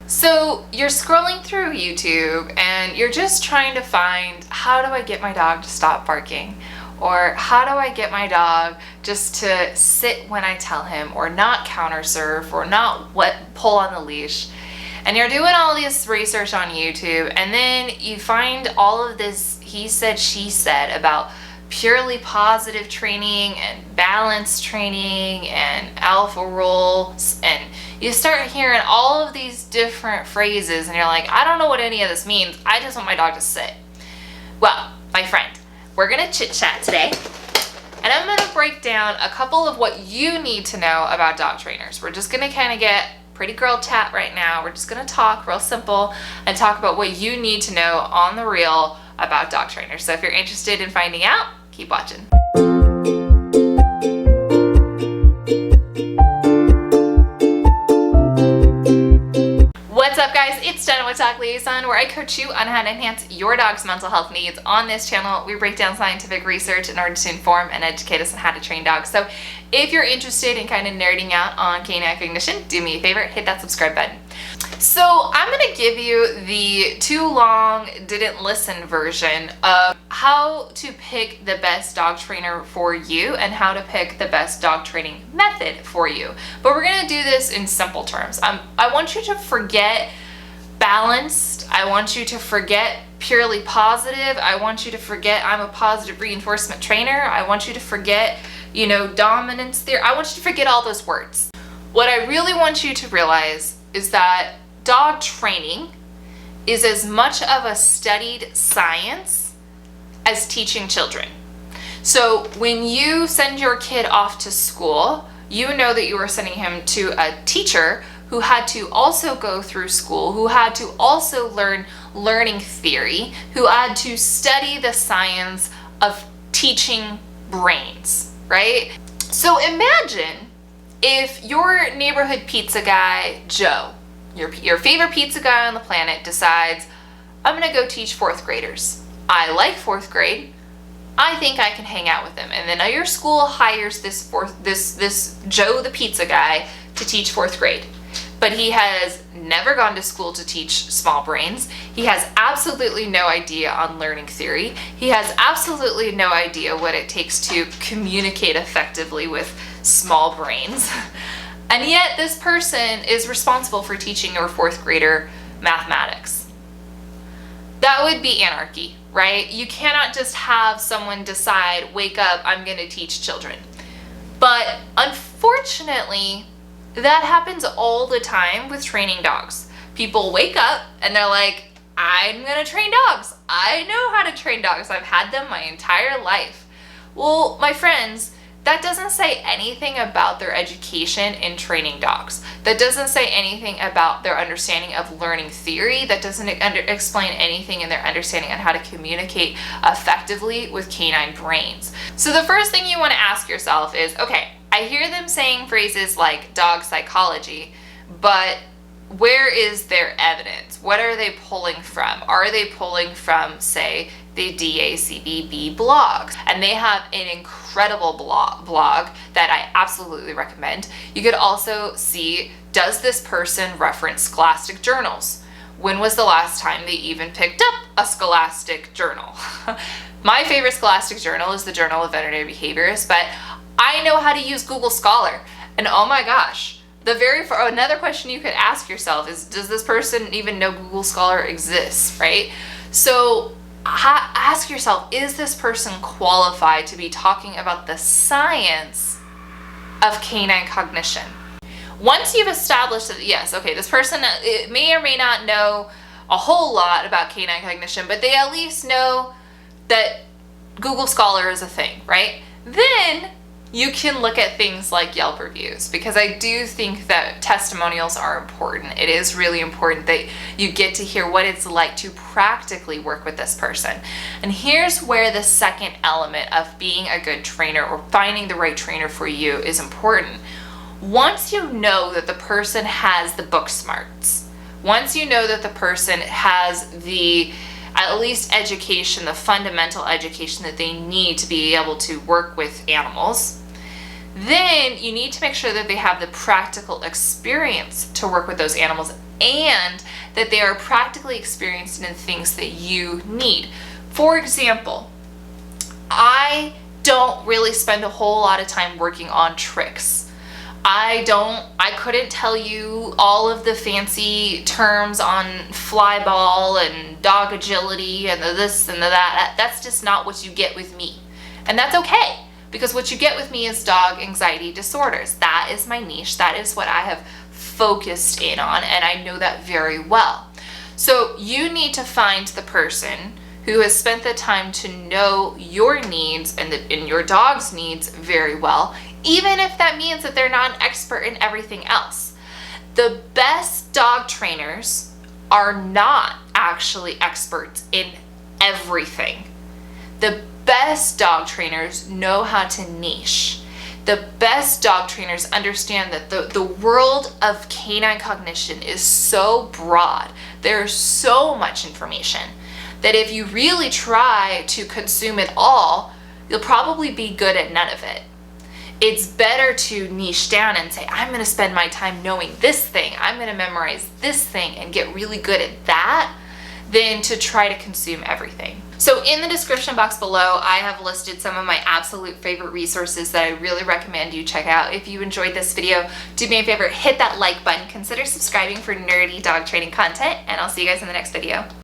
So you're scrolling through YouTube and you're just trying to find, how do I get my dog to stop barking? Or how do I get my dog just to sit when I tell him, or not counter serve, or not pull on the leash? And you're doing all this research on YouTube, and then you find all of this he said, she said about purely positive training and balance training and alpha roles, and you start hearing all of these different phrases and you're like, I don't know what any of this means. I just want my dog to sit. Well, my friend, we're gonna chit chat today, and I'm gonna break down a couple of what you need to know about dog trainers. We're just gonna kind of get pretty girl chat right now. We're just gonna talk real simple and talk about what you need to know on the real about dog trainers. So if you're interested in finding out, keep watching. What's up, guys? It's Jenna with Dog Liaison, where I coach you on how to enhance your dog's mental health needs. On this channel, we break down scientific research in order to inform and educate us on how to train dogs. So if you're interested in kind of nerding out on canine cognition, do me a favor, hit that subscribe button. So I'm going to give you the too long didn't listen version of how to pick the best dog trainer for you and how to pick the best dog training method for you. But we're going to do this in simple terms. I want you to forget balanced. I want you to forget purely positive. I want you to forget I'm a positive reinforcement trainer. I want you to forget, dominance theory. I want you to forget all those words. What I really want you to realize is that dog training is as much of a studied science as teaching children. So when you send your kid off to school, you know that you are sending him to a teacher who had to also go through school, who had to also learn learning theory, who had to study the science of teaching brains, right? So imagine if your neighborhood pizza guy, Joe, your favorite pizza guy on the planet, decides, I'm gonna go teach fourth graders. I like fourth grade. I think I can hang out with them. And then your school hires this Joe the pizza guy to teach fourth grade. But he has never gone to school to teach small brains. He has absolutely no idea on learning theory. He has absolutely no idea what it takes to communicate effectively with small brains. And yet this person is responsible for teaching your fourth grader mathematics. That would be anarchy, right? You cannot just have someone decide, wake up, I'm going to teach children. But unfortunately, that happens all the time with training dogs. People wake up and they're like, I'm going to train dogs. I know how to train dogs. I've had them my entire life. Well, my friends, that doesn't say anything about their education in training dogs. That doesn't say anything about their understanding of learning theory. That doesn't explain anything in their understanding on how to communicate effectively with canine brains. So the first thing you want to ask yourself is, okay, I hear them saying phrases like dog psychology, but where is their evidence? What are they pulling from? Are they pulling from, say, the DACBB blogs? And they have an incredible blog that I absolutely recommend. You could also see, does this person reference scholastic journals? When was the last time they even picked up a scholastic journal? My favorite scholastic journal is the Journal of Veterinary Behaviorists, but I know how to use Google Scholar. And oh my gosh, another question you could ask yourself is, does this person even know Google Scholar exists, right? So ask yourself, is this person qualified to be talking about the science of canine cognition? Once you've established that, yes, okay, this person may or may not know a whole lot about canine cognition, but they at least know that Google Scholar is a thing, right? Then you can look at things like Yelp reviews, because I do think that testimonials are important. It is really important that you get to hear what it's like to practically work with this person. And here's where the second element of being a good trainer, or finding the right trainer for you, is important. Once you know that the person has the book smarts, once you know that the person has the at least education, the fundamental education that they need to be able to work with animals, then you need to make sure that they have the practical experience to work with those animals and that they are practically experienced in the things that you need. For example, I don't really spend a whole lot of time working on tricks. I couldn't tell you all of the fancy terms on fly ball and dog agility and the this and the that. That's just not what you get with me. And that's okay, because what you get with me is dog anxiety disorders. That is my niche. That is what I have focused in on, and I know that very well. So you need to find the person who has spent the time to know your needs and your dog's needs very well, even if that means that they're not an expert in everything else. The best dog trainers are not actually experts in everything. The best dog trainers know how to niche. The best dog trainers understand that the world of canine cognition is so broad. There's so much information that if you really try to consume it all, you'll probably be good at none of it. It's better to niche down and say, I'm going to spend my time knowing this thing. I'm going to memorize this thing and get really good at that, than to try to consume everything. So in the description box below, I have listed some of my absolute favorite resources that I really recommend you check out. If you enjoyed this video, do me a favor, hit that like button, consider subscribing for nerdy dog training content, and I'll see you guys in the next video.